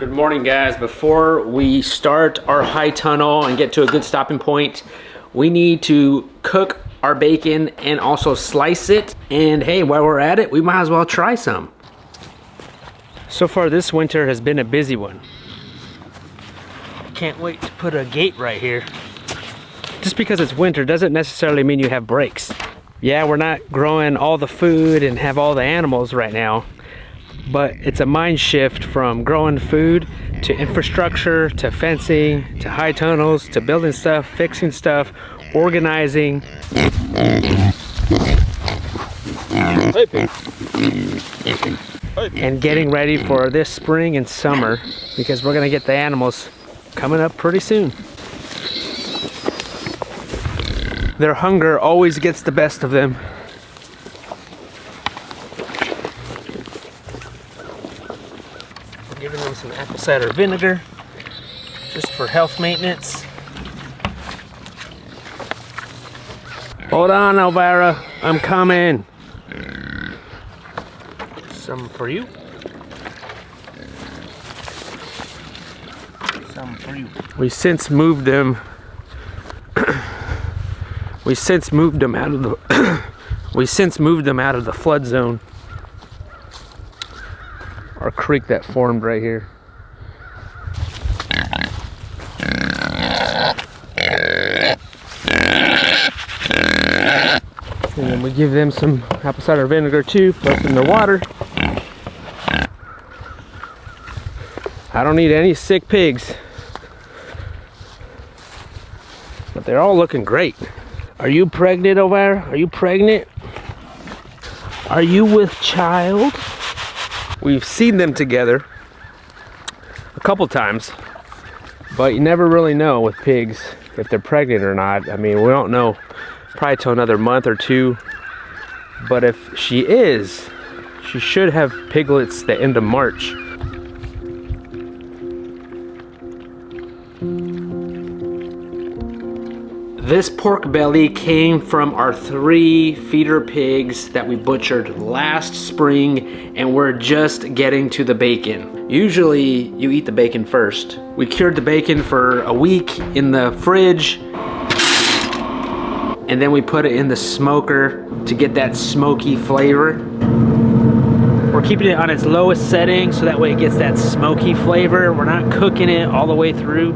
Good morning, guys. Before we start our high tunnel and get to a good stopping point, we need to cook our bacon and also slice it. And hey, while we're at it, we might as well try some. So far this winter has been a busy one. Can't wait to put a gate right here. Just because it's winter doesn't necessarily mean you have breaks. Yeah, we're not growing all the food and have all the animals right now, but it's a mind shift from growing food to infrastructure, to fencing, to high tunnels, to building stuff, fixing stuff, organizing. And getting ready for this spring and summer, because we're gonna get the animals coming up pretty soon. Their hunger always gets the best of them. We're giving them some apple cider vinegar, just for health maintenance. Hold on, Elvira, I'm coming. Some for you. Some for you. We since moved them. We since moved them out of the flood zone. Our creek that formed right here. And then we give them some apple cider vinegar too, plus in their water. I don't need any sick pigs. But they're all looking great. Are you pregnant, Elvira? Are you pregnant? Are you with child? We've seen them together a couple times, but you never really know with pigs if they're pregnant or not. I mean, we don't know probably till another month or two, but if she is, she should have piglets the end of March. This pork belly came from our 3 feeder pigs that we butchered last spring, and we're just getting to the bacon. Usually you eat the bacon first. We cured the bacon for a week in the fridge, and then we put it in the smoker to get that smoky flavor. We're keeping it on its lowest setting so that way it gets that smoky flavor. We're not cooking it all the way through.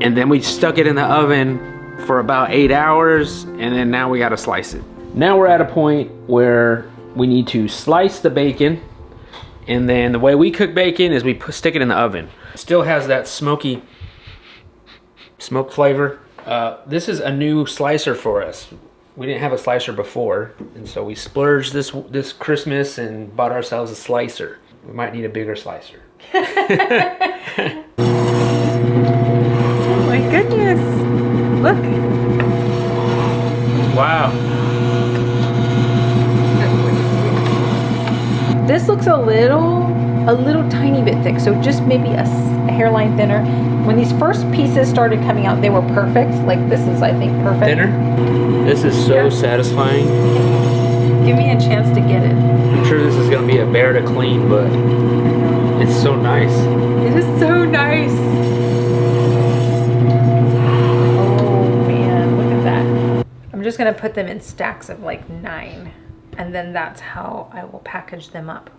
And then we stuck it in the oven for about 8 hours, and then now we gotta slice it. Now we're at a point where we need to slice the bacon, and then the way we cook bacon is we stick it in the oven. It still has that smoky smoke flavor. This is a new slicer for us. We didn't have a slicer before, and so we splurged this Christmas and bought ourselves a slicer. We might need a bigger slicer. Oh my goodness. Look. Wow. This looks a little tiny bit thick, so just maybe a hairline thinner. When these first pieces started coming out, they were perfect. Like this is, I think, perfect. Thinner? This is so satisfying. Give me a chance to get it. I'm sure this is gonna be a bear to clean, but it's so nice. It is so nice. I'm just gonna put them in stacks of like 9, and then that's how I will package them up.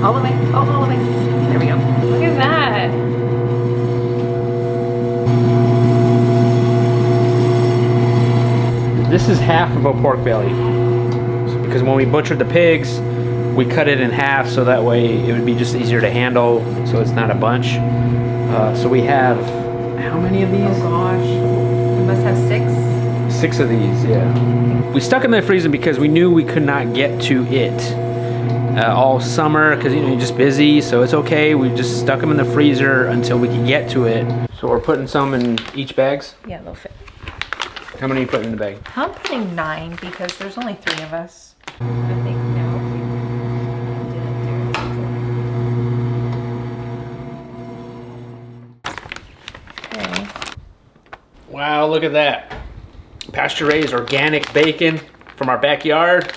All the way, all the way. There we go. Look at that. This is half of a pork belly. Because when we butchered the pigs, we cut it in half so that way it would be just easier to handle, so it's not a bunch. So we have, how many of these? Oh gosh. We must have 6. 6 of these, yeah. We stuck them in the freezer because we knew we could not get to it all summer because you're just busy, so it's okay. We just stuck them in the freezer until we could get to it. So we're putting some in each bags? Yeah, they'll fit. How many are you putting in the bag? I'm putting 9 because there's only 3 of us. I think no. Okay. Wow, look at that. Pasture-raised organic bacon from our backyard.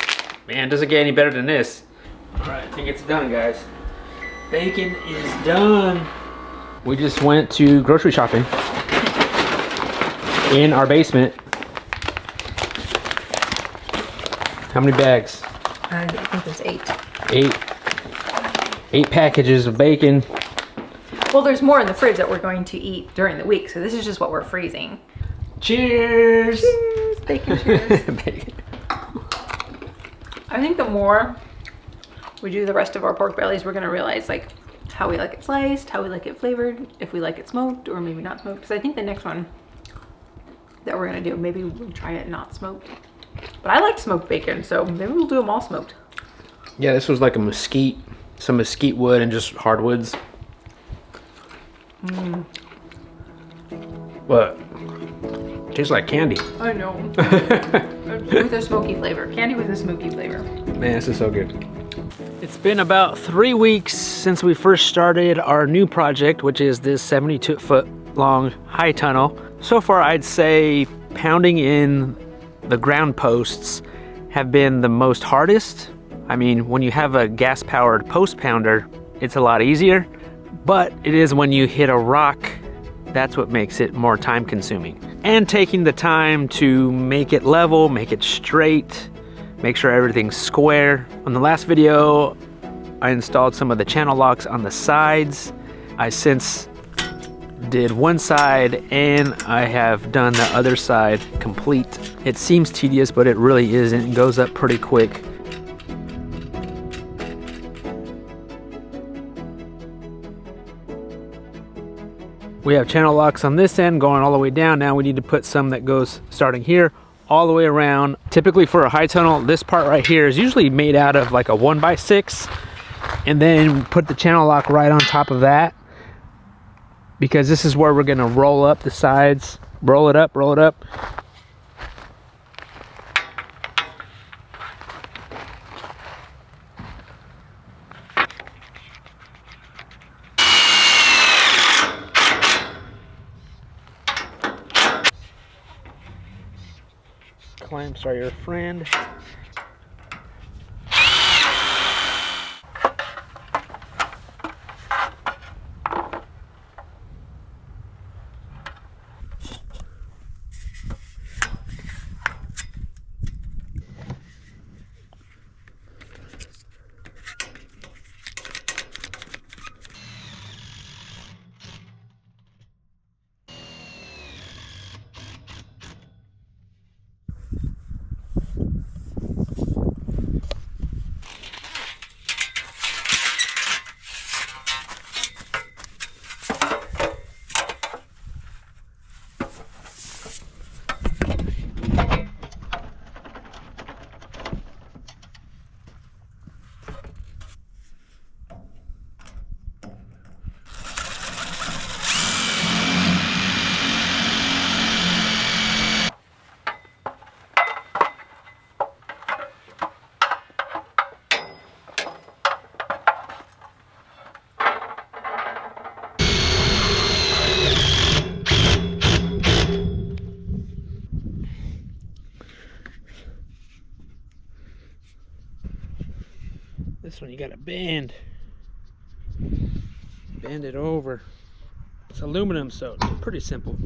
Man, doesn't get any better than this. All right, I think it's done, guys. Bacon is done. We just went to grocery shopping in our basement. How many bags? I think there's 8. 8 packages of bacon. Well, there's more in the fridge that we're going to eat during the week, so this is just what we're freezing. Cheers! Cheers! Bacon cheers. Bacon. I think the more we do the rest of our pork bellies, we're gonna realize like how we like it sliced, how we like it flavored, if we like it smoked or maybe not smoked. Because I think the next one that we're gonna do, maybe we'll try it not smoked. But I like smoked bacon, so maybe we'll do them all smoked. Yeah, this was like a mesquite, some mesquite wood and just hardwoods. What? Tastes like candy. I know. With a smoky flavor. Candy with a smoky flavor. Man, this is so good. It's been about 3 weeks since we first started our new project, which is this 72-foot long high tunnel. So far, I'd say pounding in the ground posts have been the most hardest. I mean, when you have a gas-powered post pounder, it's a lot easier, but it is when you hit a rock, that's what makes it more time consuming. And taking the time to make it level, make it straight, make sure everything's square. On the last video, I installed some of the channel locks on the sides. I since did one side and I have done the other side complete. It seems tedious, but it really isn't. It goes up pretty quick. We have channel locks on this end going all the way down. Now we need to put some that goes starting here all the way around. Typically for a high tunnel, this part right here is usually made out of like a 1x6, and then put the channel lock right on top of that, because this is where we're gonna roll up the sides, roll it up, roll it up. Clamps are your friend. This one you gotta bend it over. It's aluminum, so it's pretty simple.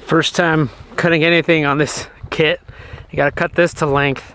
First time cutting anything on this kit, you gotta cut this to length.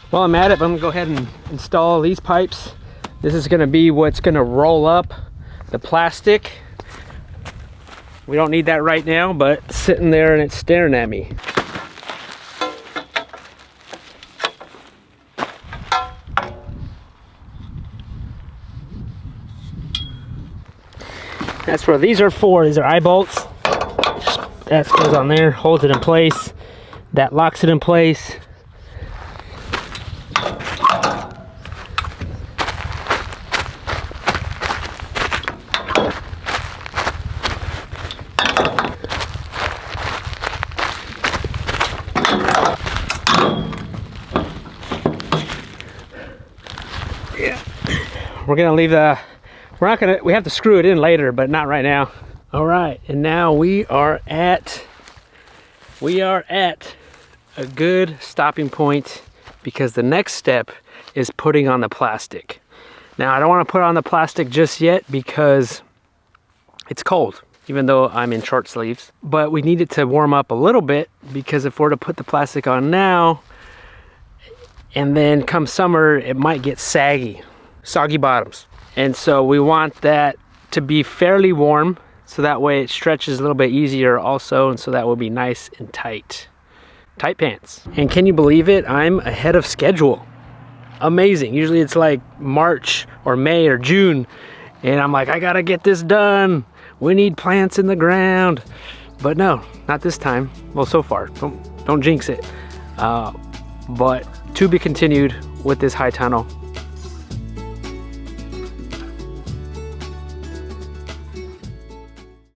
While I'm at it, I'm gonna go ahead and install these pipes. This is gonna be what's gonna roll up the plastic. We don't need that right now, but it's sitting there and it's staring at me. That's what these are for. These are eye bolts. That goes on there, holds it in place. That locks it in place. Yeah. We're gonna leave the, we have to screw it in later, but not right now. All right, and now we are at a good stopping point, because the next step is putting on the plastic. Now, I don't want to put on the plastic just yet because it's cold, even though I'm in short sleeves. But we need it to warm up a little bit, because if we're to put the plastic on now, and then come summer, it might get soggy bottoms. And so we want that to be fairly warm, so that way it stretches a little bit easier also, and so that will be nice and tight. Tight pants. And can you believe it? I'm ahead of schedule. Amazing. Usually it's like March or May or June, and I'm like, I gotta get this done. We need plants in the ground. But no, not this time. Well, so far. Don't jinx it. But to be continued with this high tunnel.